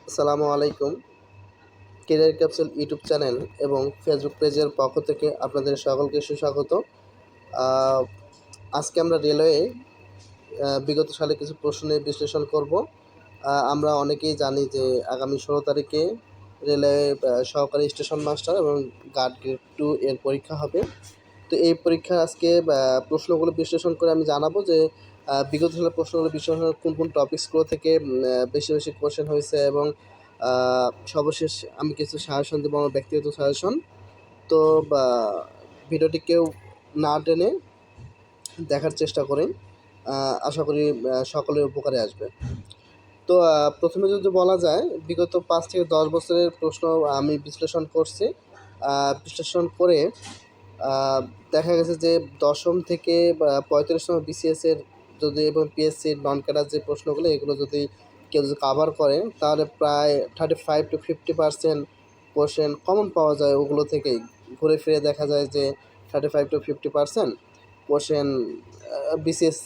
আসসালামু আলাইকুম। Career capsule YouTube channel এবং ফেসবুক পেজের পক্ষ থেকে আপনাদের সকলকে সুস্বাগত। আহ, আজকে আমরা রেলওয়ে বিগত সালে কিছু প্রশ্ন নিয়ে বিশ্লেষণ করব। আমরা অনেকেই জানি যে আগামী 16 তারিখে রেলওয়ে সহকারী স্টেশন মাস্টার এবং গার্ড গ্রেড 2 এর পরীক্ষা হবে। তো এই পরীক্ষার আজকে প্রশ্নগুলো বিশ্লেষণ করে আমি জানাবো যে বিগত সালের প্রশ্নগুলো বিশ্লেষণ করে কোন কোন টপিকসগুলো থেকে বেশি বেশি কোশ্চেন হয়েছে এবং সর্বশেষ আমি কিছু সাজেশন দেবো, আমার ব্যক্তিগত সাজেশন। তো ভিডিওটি কেউ না টেনে দেখার চেষ্টা করেন, আশা করি সকলের উপকারে আসবে। তো প্রথমে যদি বলা যায়, বিগত 5 থেকে 10 বছরের প্রশ্ন আমি বিশ্লেষণ করছি। বিশ্লেষণ করে দেখা গেছে যে দশম থেকে 35তম বিসিএসের যদি এবং পিএসসির নন ক্যাডার যে প্রশ্নগুলো এগুলো যদি কেউ যদি কাভার করে, তাহলে প্রায় 35 to 50% কোশ্চেন কমন পাওয়া যায় ওগুলো থেকেই। ঘুরে ফিরে দেখা যায় যে 35 to 50% কোশ্চেন বিসিএস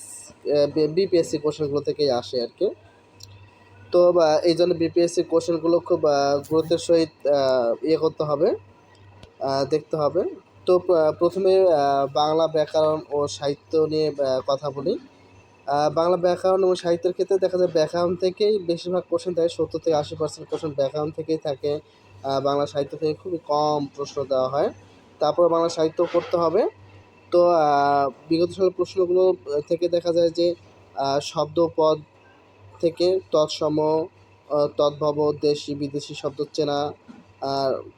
বিপিএসসি কোশ্চেনগুলো থেকেই আসে আর কি। তো এই জন্য বিপিএসসি কোশ্চেনগুলো খুব গুরুত্বের সহিত করতে হবে, দেখতে হবে। তো প্রথমে বাংলা ব্যাকরণ ও সাহিত্য নিয়ে কথা বলি। বাংলা ব্যাকরণ এবং সাহিত্যের ক্ষেত্রে দেখা যায় ব্যাকরণ থেকেই বেশিরভাগ কোশ্চেন থাকে, 70 থেকে 80% কোশ্চেন ব্যাকরণ থেকেই থাকে। বাংলা সাহিত্য থেকে খুবই কম প্রশ্ন দেওয়া হয়। তারপর বাংলা সাহিত্য পড়তে হবে। তো বিগত সালের প্রশ্নগুলো থেকে দেখা যায় যে শব্দপদ থেকে তৎসম, তদ্ভব, দেশি বিদেশি শব্দ চেনা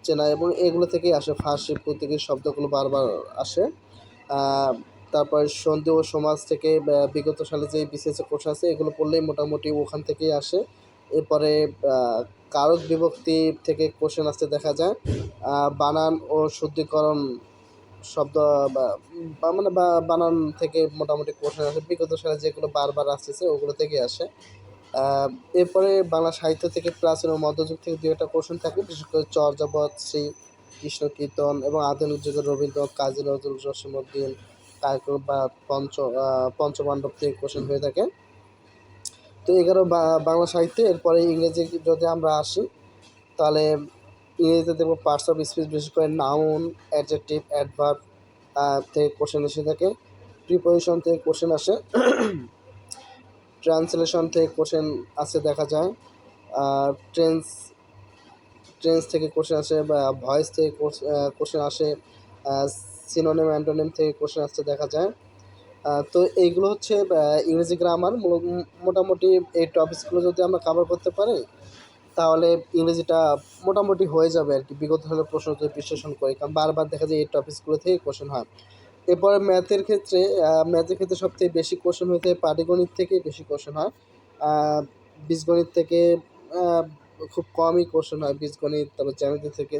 চেনা এবং এগুলো থেকেই আসে। ফার্সি প্রতীকের শব্দগুলো বারবার আসে। তারপর সন্ধি ও সমাজ থেকে বিগত সালে যে বিসিএস কোর্স আছে এগুলো পড়লেই মোটামুটি ওখান থেকেই আসে। এরপরে কারক বিভক্তি থেকে কোশ্চেন আসতে দেখা যায়। বানান ও শুদ্ধিকরণ শব্দ মানে বানান থেকে মোটামুটি কোশ্চেন আসে, বিগত সালে যেগুলো বারবার আসতেছে ওগুলো থেকে আসে। এরপরে বাংলা সাহিত্য থেকে প্রাচীন ও মধ্যযুগ থেকে দু একটা কোশ্চেন থাকে, বিশেষ করে চর্যাপদ, শ্রী কৃষ্ণ কীর্তন এবং আধুনিক যুগের রবীন্দ্রনাথ, কাজী নজরুল, জসীমউদ্দিন, কায়কর বা পঞ্চপাণ্ডব থেকে কোশ্চেন হয়ে থাকে। তো এগারো বাংলা সাহিত্য। এরপরে ইংরেজি যদি আমরা আসি, তাহলে ইংরেজিতে দেখবো পার্টস অফ স্পিচ, বিশেষ করে নাউন, অ্যাডজেক্টিভ, অ্যাডভার্ব থেকে কোশ্চেন এসে থাকে। প্রিপোজিশন থেকে কোশ্চেন আসে। ট্রান্সলেশন থেকে কোশ্চেন আসে দেখা যায়। ট্রেন্স ট্রেন্স থেকে কোশ্চেন আসে, বা ভয়েস থেকে কোশ্চেন আসে। সিনোনিম অ্যান্টোনিম থেকে কোশ্চেন আসতে দেখা যায়। তো এইগুলো হচ্ছে ইংরেজি গ্রামার। মোটামুটি এই টপিকসগুলো যদি আমরা কভার করতে পারি, তাহলে ইংরেজিটা মোটামুটি হয়ে যাবে আর কি, বিগত সালের প্রশ্ন যদি বিশ্লেষণ করি, কারণ বারবার দেখা যায় এই টপিকসগুলো থেকে কোশ্চেন হয়। এরপরে ম্যাথের ক্ষেত্রে সবথেকে বেশি কোশ্চেন হয়ে থাকে পাটিগণিত থেকেই বেশি কোশ্চেন হয়। বীজগণিত থেকে আহ, খুব কমই কোশ্চেন হয় বীজগণিত। তারপর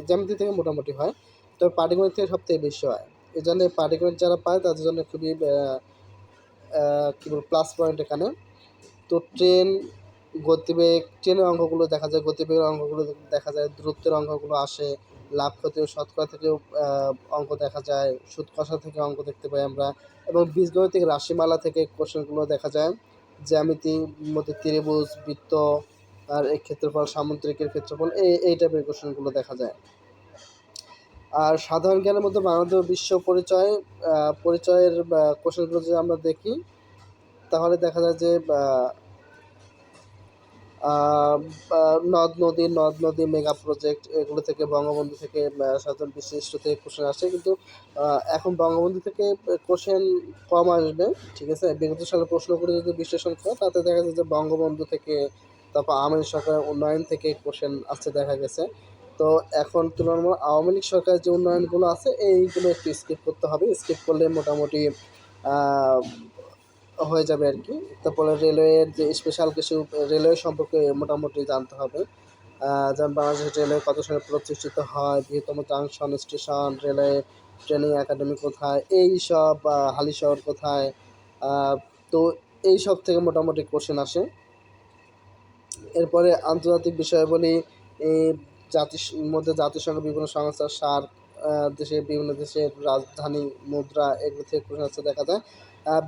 জ্যামিতি থেকে মোটামুটি হয়, তবে পাটিগণিত থেকে সবথেকে বেশি হয়। এই জন্য পাটিগণিত যারা পায় তাদের জন্য খুবই কী বলবো প্লাস পয়েন্ট এখানে। তো ট্রেনের অঙ্কগুলো দেখা যায়, গতিবেগের অঙ্কগুলো দেখা যায়, দূরত্বের অঙ্কগুলো আসে, লাভ ক্ষতি ও শতকরা থেকেও অঙ্ক দেখা যায়, সুদ কষা থেকে অঙ্ক দেখতে পাই আমরা, এবং বীজগণিতিক রাশিমালা থেকে কোশ্চেনগুলো দেখা যায়। জ্যামিতির মধ্যে ত্রিভুজ, বৃত্ত, আর এই ক্ষেত্রফল, সামুদ্রিকের ক্ষেত্রফল, এই টাইপের কোশ্চেনগুলো দেখা যায়। আর সাধারণ জ্ঞানের মধ্যে বাংলাদেশ বিশ্ব পরিচয়ের কোশ্চেনগুলো যদি আমরা দেখি, তাহলে দেখা যায় যে নদ নদী মেগা প্রজেক্ট এগুলো থেকে, বঙ্গবন্ধু থেকে, সাধারণ বিশিষ্ট থেকে কোশ্চেন আসে। কিন্তু এখন বঙ্গবন্ধু থেকে কোশ্চেন কম আসবে, ঠিক আছে। বিগত সালের প্রশ্নগুলো যদি বিশ্লেষণ করে, তাতে দেখা যায় যে বঙ্গবন্ধু থেকে, তারপর আওয়ামী লীগ সরকারের উন্নয়ন থেকে কোশ্চেন আসতে দেখা গেছে। তো এখন তুলনামূলক আওয়ামী লীগ সরকারের যে উন্নয়নগুলো আছে এইগুলো একটু স্কিপ করতে হবে, স্কিপ করলে মোটামুটি হয়ে যাবে আর কি। তারপরে রেলওয়ের যে স্পেশাল কিছু রেলওয়ে সম্পর্কে মোটামুটি জানতে হবে। যেমন বাংলাদেশ রেলওয়ে কত সালে প্রতিষ্ঠিত হয়, বৃহত্তম junction station, railway training academy কোথায়, এই সব, হালিশহর কোথায়। তো এই সব থেকে মোটামুটি কোশ্চেন আসে। এরপরে আন্তর্জাতিক বিষয়াবলী, এই জাতিসংঘের বিভিন্ন সংস্থা, সার্ক, বিভিন্ন দেশের রাজধানী, মুদ্রা, এগুলো থেকে কোশ্চেন আসতে দেখা যায়।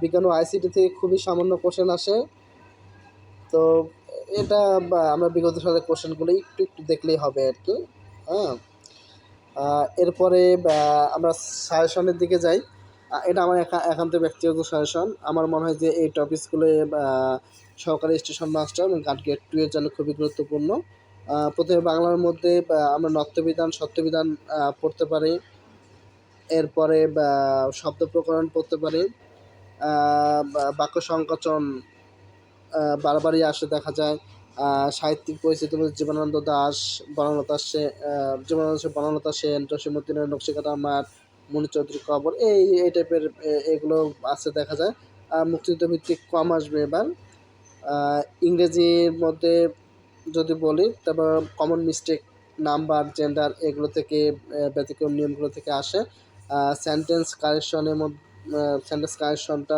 বিজ্ঞান ও আইসিটি থেকে খুবই সামান্য কোশ্চেন আসে। তো এটা আমরা বিগত সালের কোশ্চেনগুলো একটু একটু দেখলেই হবে আর কি। হ্যাঁ, এরপরে আমরা সাজেশনের দিকে যাই। এটা আমার একান্ত ব্যক্তিগত সাজেশন। আমার মনে হয় যে এই টপিকসগুলো সহকারী স্টেশন মাস্টার এবং গার্ড গ্রেড 2 এর জন্য খুবই গুরুত্বপূর্ণ। প্রথমে বাংলার মধ্যে আমরা নত্যবিধান সত্যবিধান পড়তে পারি। এরপরে শব্দ প্রকরণ পড়তে পারি। বাক্য সংকোচন বারবারই আসে দেখা যায়। সাহিত্যিক পরিচিতি মধ্যে জীবনানন্দ দাশ, বনলতা সেন, বনলতা সেন, জসীমউদ্দিনের নকশিকাঁথা মাঠ, মুনি চৌধুরী কবর, এই টাইপের এগুলো আছে দেখা যায়। মুক্তিযুদ্ধ ভিত্তিক কম আসবে এবার। ইংরেজির মধ্যে যদি বলি তারপর কমন মিস্টেক, নাম্বার, জেন্ডার এগুলো থেকে ব্যতিক্রম নিয়মগুলো থেকে আসে। সেন্টেন্স কারেকশনের মধ্যে সেন্টেন্স কারেকশনটা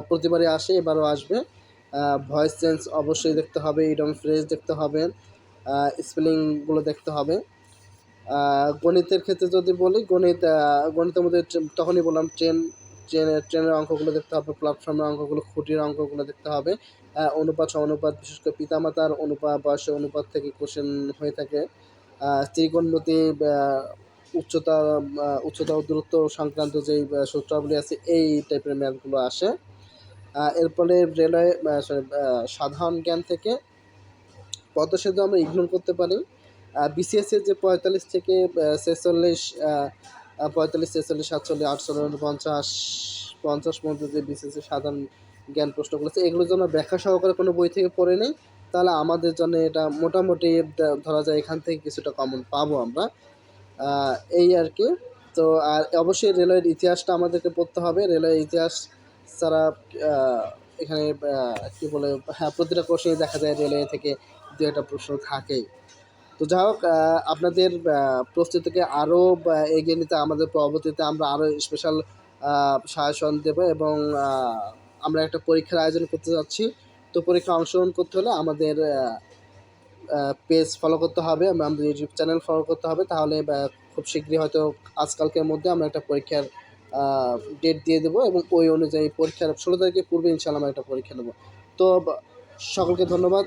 প্রতিবারই আসে, এবারও আসবে। ভয়েস চেঞ্জ অবশ্যই দেখতে হবে, ইডম ফ্রেজ দেখতে হবে, স্পেলিংগুলো দেখতে হবে। গণিতের ক্ষেত্রে যদি বলি গণিতের মধ্যে তখনই বললাম ট্রেনের অঙ্কগুলো দেখতে হবে, প্ল্যাটফর্মের অঙ্কগুলো, খুঁটির অঙ্কগুলো দেখতে হবে। অনুপাত সমানুপাত, বিশেষ করে পিতামাতার অনুপাত, বয়সের অনুপাত থেকে কোশ্চেন হয়ে থাকে। ত্রিকোণমিতি, উচ্চতা উচ্চতা ও দূরত্ব সংক্রান্ত যেই সূত্রাবলী আছে এই টাইপের ম্যাথগুলো আসে। এরপরে রেলওয়ে সাধারণ জ্ঞান থেকে পদ্মা সেতু আমরা ইগনোর করতে পারি। বিসিএসের যে 45 থেকে 46, 45, 46, 47, 48, 50 মধ্যে যে বিসিএসের সাধারণ জ্ঞান প্রশ্নগুলো আছে এগুলো যদি আমরা ব্যাখ্যা সহকারে কোনো বই থেকে পড়ে নিই তাহলে আমাদের জন্য এটা মোটামুটি ধরা যায় এখান থেকে কিছুটা কমন পাবো আমরা। এই আর কি। তো আর অবশ্যই রেলওয়ের ইতিহাসটা আমাদেরকে পড়তে হবে। রেলওয়ের ইতিহাস ছাড়া এখানে কী বলে, হ্যাঁ, প্রতিটা কোশ্চেনে দেখা যায় রেলওয়ে থেকে দু একটা প্রশ্ন থাকেই। তো যাই হোক, আপনাদের প্রস্তুতিকে আরও এগিয়ে নিতে আমাদের পরবর্তীতে আমরা আরও স্পেশাল সাজেশন দেবো এবং আমরা একটা পরীক্ষার আয়োজন করতে যাচ্ছি। তো পরীক্ষায় অংশগ্রহণ করতে হলে আমাদের পেজ ফলো করতে হবে, আমাদের ইউটিউব চ্যানেল ফলো করতে হবে। তাহলে খুব শীঘ্রই হয়তো আজকালকের মধ্যে আমরা একটা পরীক্ষার ডেট দিয়ে দেবো এবং ওই অনুযায়ী পরীক্ষার 16 তারিখের পূর্বে ইনশাআল্লাহ আমরা একটা পরীক্ষা নেব। তো সকলকে ধন্যবাদ।